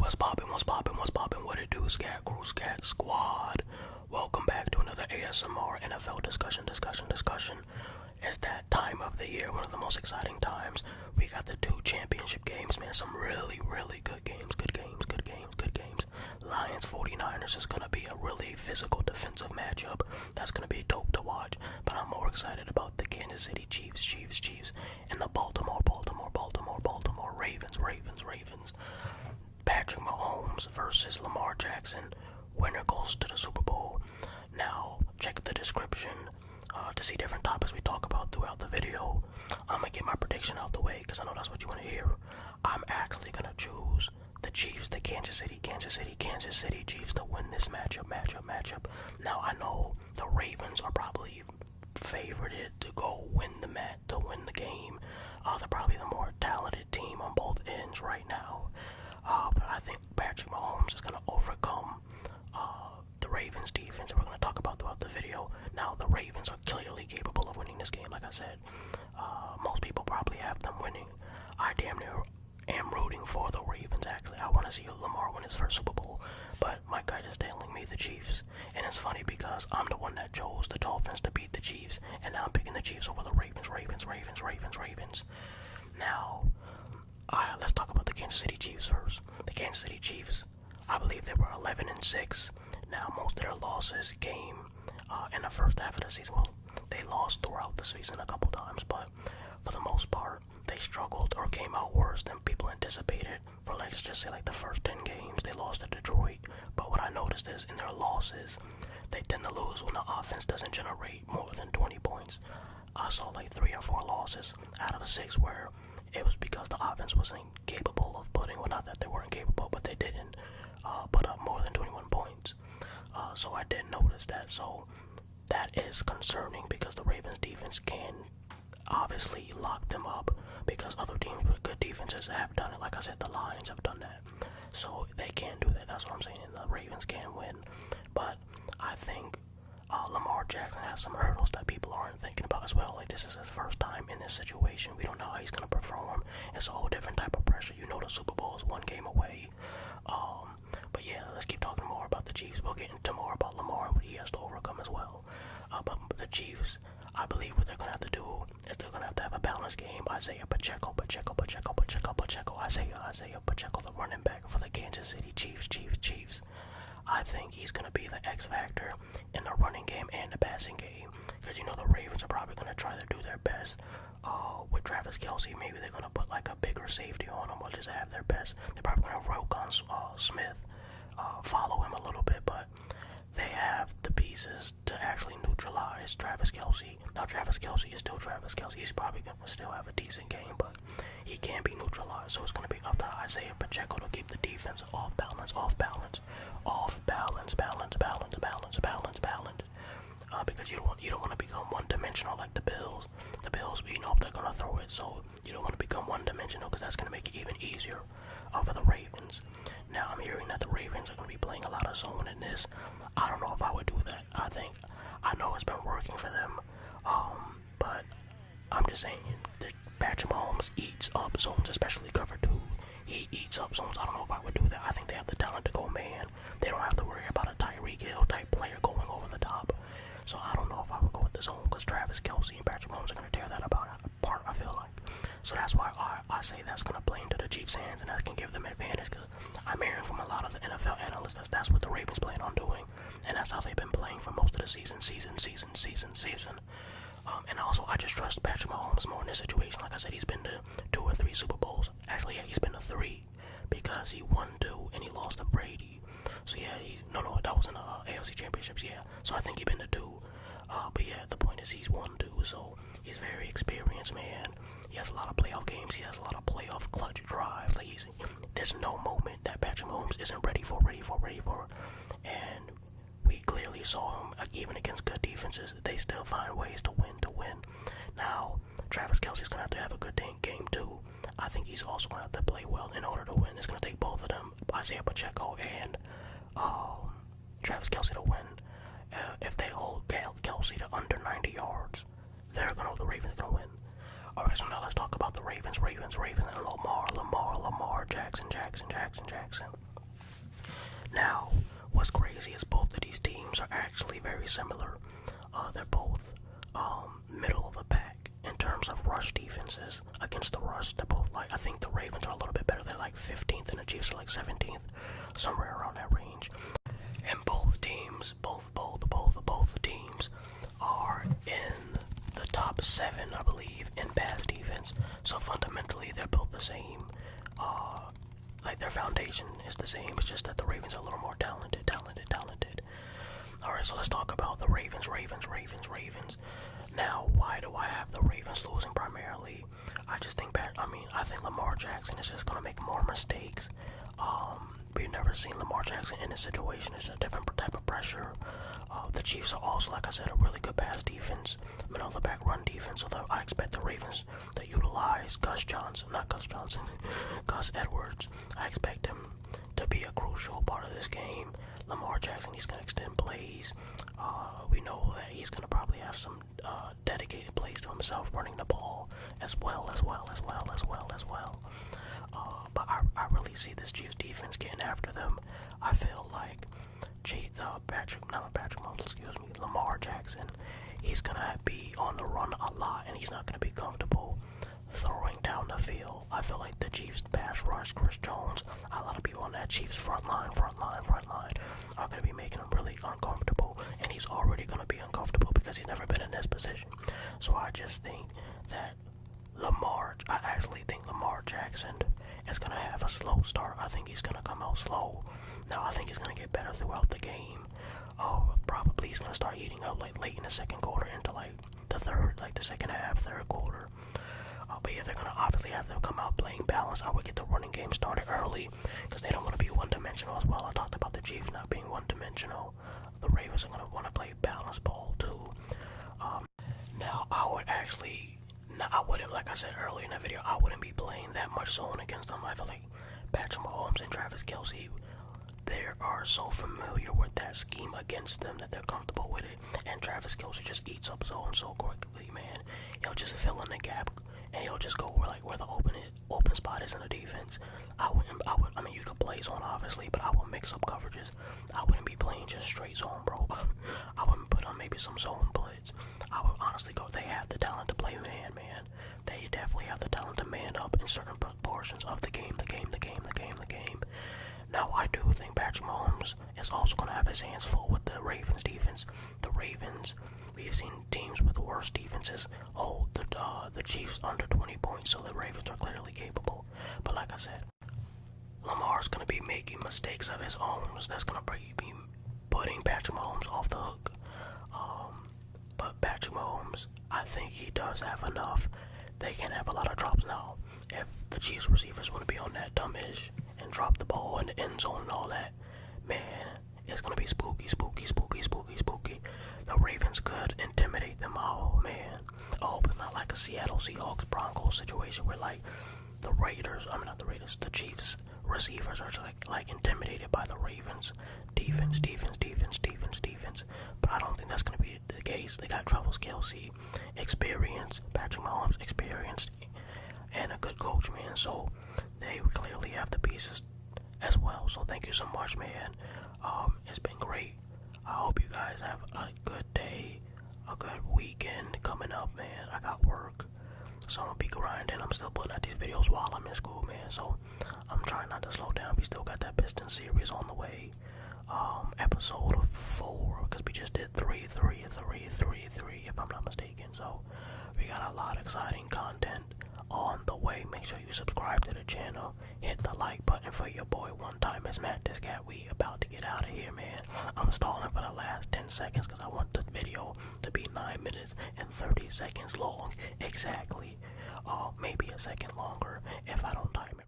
What's poppin', what's poppin', what's poppin', what it do, Scat Crew, Scat Squad? Welcome back to another ASMR NFL discussion. It's that time of the year, one of the most exciting times. We got the two championship games, man, some really good games. Lions 49ers is gonna be a really physical defensive matchup. That's gonna be dope to watch, but I'm more excited about the Kansas City Chiefs, and the Baltimore Ravens. Patrick Mahomes versus Lamar Jackson. Winner goes to the Super Bowl. Now, check the description to see different topics we talk about throughout the video. I'm going to get my prediction out the way because I know that's what you want to hear. I'm actually going to choose the Chiefs, the Kansas City Chiefs to win this matchup. Now, I know the Ravens are probably favorited to go win the game. They're probably the more talented team on both ends right now. But I think Patrick Mahomes is going to overcome the Ravens defense. We're going to talk about throughout the video. Now, the Ravens are clearly capable of winning this game. Like I said, most people probably have them winning. I damn near am rooting for the Ravens, actually. I want to see Lamar win his first Super Bowl, but my gut is telling me the Chiefs. And it's funny because I'm the one that chose the Dolphins to beat the Chiefs, and now I'm picking the Chiefs over the Ravens. Now, let's talk about the Kansas City Chiefs first. The Kansas City Chiefs, I believe they were 11-6. Now, most of their losses came in the first half of the season. Well, they lost throughout the season a couple times, but for the most part, they struggled or came out worse than people anticipated. For let's just say like the first 10 games, they lost to Detroit. But what I noticed is in their losses, they tend to lose when the offense doesn't generate more than 20 points. I saw like 3 or 4 losses out of 6 where it was because the offense wasn't capable of putting, well, not that they weren't capable, but they didn't put up more than 21 points. So I did notice that. So that is concerning because the Ravens defense can obviously lock them up because other teams with good defenses have done it. Like I said, the Lions have done that. So they can do that. That's what I'm saying. And the Ravens can win. But I think Lamar Jackson has some hurdles that people aren't thinking about as well. Like, this is his first time in this situation. We don't know how he's going to perform. It's a whole different type of pressure. You know, the Super Bowl is one game away. But yeah, let's keep talking more about the Chiefs. We'll get into more about Lamar and what he has to overcome as well. But the Chiefs, I believe what they're going to have to do is they're going to have a balanced game. Isaiah Pacheco, the running back for the Kansas City Chiefs. I think he's going to be the X factor in the running game and the passing game. Because, you know, the Ravens are probably going to try to do their best with Travis Kelce. Maybe they're going to put like a bigger safety on him or just have their best. They're probably going to have Roquan Smith follow him a little bit. But they have the pieces to actually neutralize Travis Kelce. Now, Travis Kelce is still Travis Kelce. He's probably going to still have a decent game, but he can be neutralized. So it's going to be up to Isaiah Pacheco to keep the defense off balance. Because you don't want to become one-dimensional like the Bills. The Bills, you know, they're going to throw it, so you don't want to become one-dimensional because that's going to make it even easier for the Ravens. Now, I'm hearing that the Ravens are going to be playing a lot of zone in this. I don't know if I would do that. I know it's been working for them, but I'm just saying that Patrick Mahomes eats up zones, especially cover 2. He eats up zones. I don't know if I would do that. I think they have the talent to go man. They don't have to worry about a Tyreek Hill type player going over the top. So I don't know if I would go with the zone because Travis Kelce and Patrick Mahomes are going to tear that apart, I feel like. So that's why I say that's going to play into the Chiefs' hands and that can give them advantage because I'm hearing from a lot of the NFL analysts that's what the Ravens plan on doing. And that's how they've been playing for most of the season. And also, I just trust Patrick Mahomes more in this situation. Like I said, he's been to 2 or 3 Super Bowls. Actually, yeah, he's been to 3 because he won 2 and he lost to Brady. So yeah, that was in the AFC Championships, yeah. So I think he's been to 2. But yeah, the point is he's won 2, so he's very experienced, man. He has a lot of playoff games. He has a lot of playoff clutch drives. Like there's no moment that Patrick Mahomes isn't ready for. And we clearly saw him, even against good defenses, they still find ways to win. Now, Travis Kelce's going to have a good game too. I think he's also going to have to play well in order to win. It's going to take both of them, Isaiah Pacheco and Travis Kelce, to win. If they hold Kelce to under 90 yards, the Ravens are going to win. Alright, so now let's talk about the Ravens and Lamar Jackson. Now, what's crazy is both of these teams are actually very similar. They're both middle of the pack in terms of rush defenses against the rush. They're both like, I think the Ravens are a little bit better. They're like 15th and the Chiefs are like 17th, somewhere around that range. And both teams, both teams are in the top 7, I believe, in pass defense. So fundamentally, they're both the same. Like their foundation is the same. It's just that the Ravens are a little more talented. Alright, so let's talk about the Ravens. Now, why do I have the Ravens losing primarily? I just think I think Lamar Jackson is just gonna make more mistakes. We've never seen Lamar Jackson in this situation. It's a different type of pressure. The Chiefs are also, like I said, a really good pass defense, middle of the back run defense. So I expect the Ravens to utilize Gus Edwards. I expect him to be a crucial part of this game. Lamar Jackson, he's gonna extend plays. We know that he's gonna probably have some dedicated plays to himself, running the ball as well. But I really see this Chiefs defense getting after them. I feel like Lamar Jackson, he's gonna be on the run a lot, and he's not gonna be comfortable throwing down the field. I feel like the Chiefs pass rush, Chris Jones, a lot of people on that Chiefs front line are gonna be making him really uncomfortable, and he's already gonna be uncomfortable because he's never been in this position. So I just think that I actually think Lamar Jackson is gonna have a slow start. I think he's gonna come out slow. Now I think he's gonna get better throughout the game. Probably he's gonna start heating up like late in the second quarter into like the second half, third quarter. But yeah, they're gonna obviously have to come out playing balance. I would get the running game started early because they don't want to be one-dimensional as well. I talked about the Chiefs not being one-dimensional. The Ravens are gonna want to play balanced ball too. Now I wouldn't, like I said earlier in that video, I wouldn't be playing that much zone against them. I feel like Patrick Mahomes and Travis Kelce, they are so familiar with that scheme against them that they're comfortable with it. And Travis Kelce just eats up zone so quickly, man. He'll just fill in the gap, and he'll just go where the open spot is in the defense. I mean, you could play zone obviously, but I would mix up coverages. I wouldn't be playing just straight zone, bro. I wouldn't put on maybe some zone blitz. I would honestly go. They have the talent to play man. They definitely have the talent to man up in certain portions of the game. Now, I do think Patrick Mahomes is also going to have his hands full with the Ravens defense. The Ravens, we've seen teams with worse defenses hold the Chiefs under 20 points, so the Ravens are clearly capable. But like I said, Lamar's going to be making mistakes of his own. That's going to be putting Patrick Mahomes off the hook. But Patrick Mahomes, I think he does have enough. They can have a lot of drops now. If the Chiefs receivers want to be on that dumb-ish and drop the ball in the end zone and all that, man, it's going to be spooky. The Ravens could intimidate them. Oh, man. I hope it's not like a Seattle Seahawks Broncos situation where, like, the Chiefs receivers are just like intimidated by the Ravens defense. But I don't think that's going to be the case. They got Travis Kelce, experience, Patrick Mahomes, experienced, and a good coach, man. So they clearly have the pieces as well. So thank you so much, man. It's been great. I hope you guys have a good day, a good weekend coming up, man. I got work, so I'm gonna be grinding. I'm still putting out these videos while I'm in school, man. So I'm trying not to slow down. We still got that Pistons series on the way. Episode 4, because we just did 3, if I'm not mistaken. So we got a lot of exciting content on the way. Make sure you subscribe to the channel. Hit the like button for your boy One Time is Matt. This cat, we about to get out of here, man. I'm stalling for the last 10 seconds because I want the video to be 9 minutes and 30 seconds long. Exactly. Maybe a second longer if I don't time it.